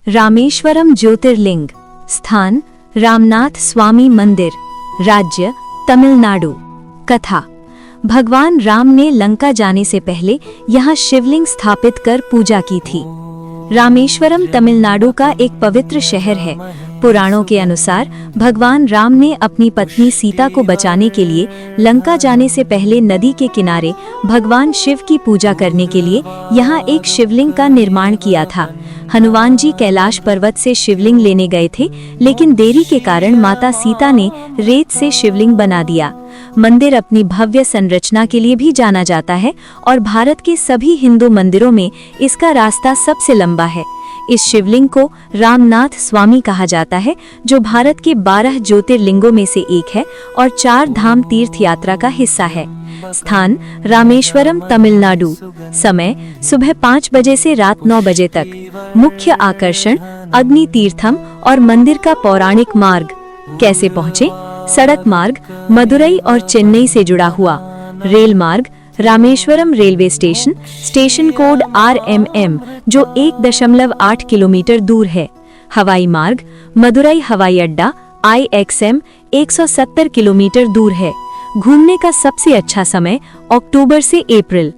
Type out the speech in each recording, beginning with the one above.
रामेश्वरम ज्योतिर्लिंग। स्थान रामनाथ स्वामी मंदिर। राज्य तमिलनाडु। कथा। भगवान राम ने लंका जाने से पहले यहाँ शिवलिंग स्थापित कर पूजा की थी। रामेश्वरम तमिलनाडु का एक पवित्र शहर है। पुराणों के अनुसार भगवान राम ने अपनी पत्नी सीता को बचाने के लिए लंका जाने से पहले नदी के किनारे भगवान शिव की पूजा करने के लिए यहाँ एक शिवलिंग का निर्माण किया था। हनुमान जी कैलाश पर्वत से शिवलिंग लेने गए थे, लेकिन देरी के कारण माता सीता ने रेत से शिवलिंग बना दिया। मंदिर अपनी भव्य संरचना के लिए भी जाना जाता है और भारत के सभी हिंदू मंदिरों में इसका रास्ता सबसे लंबा है। इस शिवलिंग को रामनाथ स्वामी कहा जाता है, जो भारत के 12 ज्योतिर्लिंगों में से एक है और 4 धाम तीर्थ यात्रा का हिस्सा है। स्थान रामेश्वरम तमिलनाडु। समय सुबह 5 बजे से रात 9 बजे तक। मुख्य आकर्षण अग्नि तीर्थम और मंदिर का पौराणिक मार्ग। कैसे पहुँचे? सड़क मार्ग मदुरई और चेन्नई से जुड़ा हुआ। रेल मार्ग Rameswaram railway station, station code RMM, जो 1.8 किलोमीटर दूर है। हवाई मार्ग मदुरई हवाई अड्डा IXM 170 किलोमीटर दूर है। घूमने का सबसे अच्छा समय अक्टूबर से अप्रैल।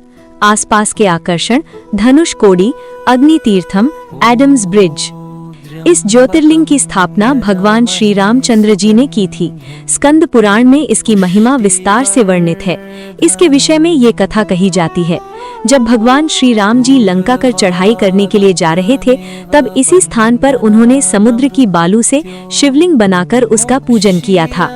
आसपास के आकर्षण धनुषकोडी, अग्नि तीर्थम, एडम्स ब्रिज। इस ज्योतिर्लिंग की स्थापना भगवान श्री रामचंद्र जी ने की थी। स्कंद पुराण में इसकी महिमा विस्तार से वर्णित है। इसके विषय में ये कथा कही जाती है। जब भगवान श्री राम जी लंका कर चढ़ाई करने के लिए जा रहे थे, तब इसी स्थान पर उन्होंने समुद्र की बालू से शिवलिंग बनाकर उसका पूजन किया था।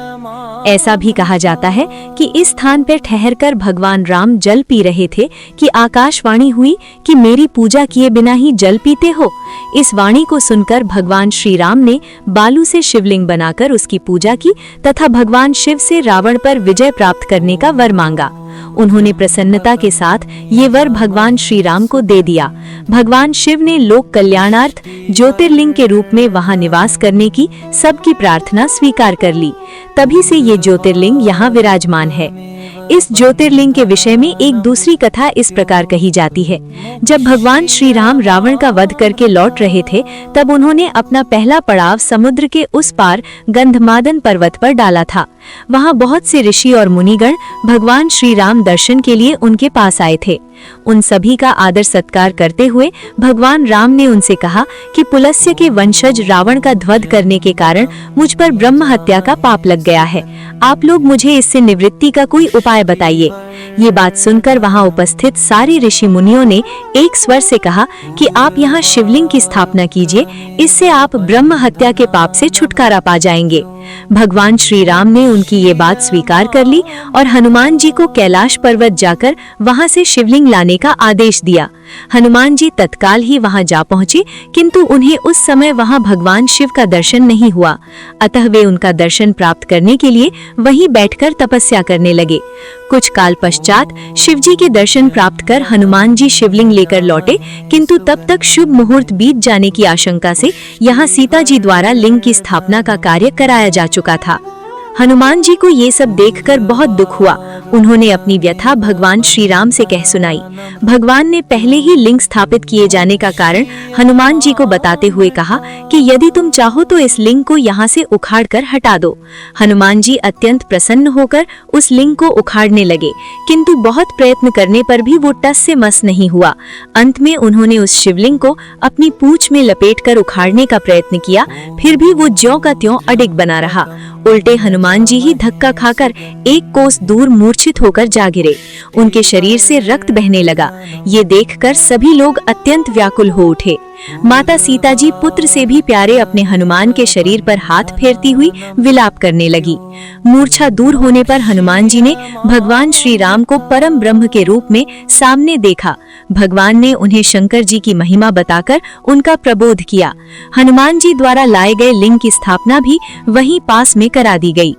ऐसा भी कहा जाता है कि इस स्थान पर ठहरकर भगवान राम जल पी रहे थे कि आकाशवाणी हुई कि मेरी पूजा किए बिना ही जल पीते हो। इस वाणी को सुनकर भगवान श्री राम ने बालू से शिवलिंग बनाकर उसकी पूजा की तथा भगवान शिव से रावण पर विजय प्राप्त करने का वर मांगा। उन्होंने प्रसन्नता के साथ ये वर भगवान श्री राम को दे दिया। भगवान शिव ने लोक कल्याणार्थ ज्योतिर्लिंग के रूप में वहां निवास करने की सबकी प्रार्थना स्वीकार कर ली। तभी से ये ज्योतिर्लिंग यहाँ विराजमान है। इस ज्योतिर्लिंग के विषय में एक दूसरी कथा इस प्रकार कही जाती है। जब भगवान श्री राम रावण का वध करके लौट रहे थे, तब उन्होंने अपना पहला पड़ाव समुद्र के उस पार गंधमादन पर्वत पर डाला था। वहां बहुत से ऋषि और मुनिगण भगवान श्री राम दर्शन के लिए उनके पास आए थे। उन सभी का आदर सत्कार करते हुए भगवान राम ने उनसे कहा कि पुलस्त्य के वंशज रावण का वध करने के कारण मुझ पर ब्रह्म हत्या का पाप लग गया है। आप लोग मुझे इससे निवृत्ति का कोई उपाय बताइए। ये बात सुनकर वहां उपस्थित सारे ऋषि मुनियों ने एक स्वर से कहा कि आप यहाँ शिवलिंग की स्थापना कीजिए, इससे आप ब्रह्म हत्या के पाप से छुटकारा पा जाएंगे। भगवान श्री राम ने उनकी ये बात स्वीकार कर ली और हनुमान जी को कैलाश पर्वत जाकर वहां से शिवलिंग लाने का आदेश दिया। हनुमान जी तत्काल ही वहां जा पहुंचे, किंतु उन्हें उस समय वहां भगवान शिव का दर्शन नहीं हुआ। अतः वे उनका दर्शन प्राप्त करने के लिए वहीं बैठकर तपस्या करने लगे। कुछ काल पश्चात शिव जी के दर्शन प्राप्त कर हनुमान जी शिवलिंग लेकर लौटे, किंतु तब तक शुभ मुहूर्त बीत जाने की आशंका से यहाँ सीता जी द्वारा लिंग की स्थापना का कार्य कराया जा चुका था। हनुमान जी को ये सब देखकर बहुत दुख हुआ। उन्होंने अपनी व्यथा भगवान श्री राम से कह सुनाई। भगवान ने पहले ही लिंग स्थापित किए जाने का कारण हनुमान जी को बताते हुए कहा कि यदि तुम चाहो तो इस लिंग को यहाँ से उखाड़कर हटा दो। हनुमान जी अत्यंत प्रसन्न होकर उस लिंग को उखाड़ने लगे, किंतु बहुत प्रयत्न करने पर भी वो टस से मस नहीं हुआ। अंत में उन्होंने उस शिवलिंग को अपनी पूंछ में लपेटकर उखाड़ने का प्रयत्न किया, फिर भी वो ज्यों का त्यों अडिग बना रहा। उल्टे हनुमान जी ही धक्का खाकर 1 कोस दूर मूर्छित होकर जा गिरे। उनके शरीर से रक्त बहने लगा। ये देखकर सभी लोग अत्यंत व्याकुल हो उठे। माता सीता जी पुत्र से भी प्यारे अपने हनुमान के शरीर पर हाथ फेरती हुई विलाप करने लगी। मूर्छा दूर होने पर हनुमान जी ने भगवान श्री राम को परम ब्रह्म के रूप में सामने देखा। भगवान ने उन्हें शंकर जी की महिमा बताकर उनका प्रबोध किया। हनुमान जी द्वारा लाए गए लिंग की स्थापना भी वहीं पास में करा दी गई।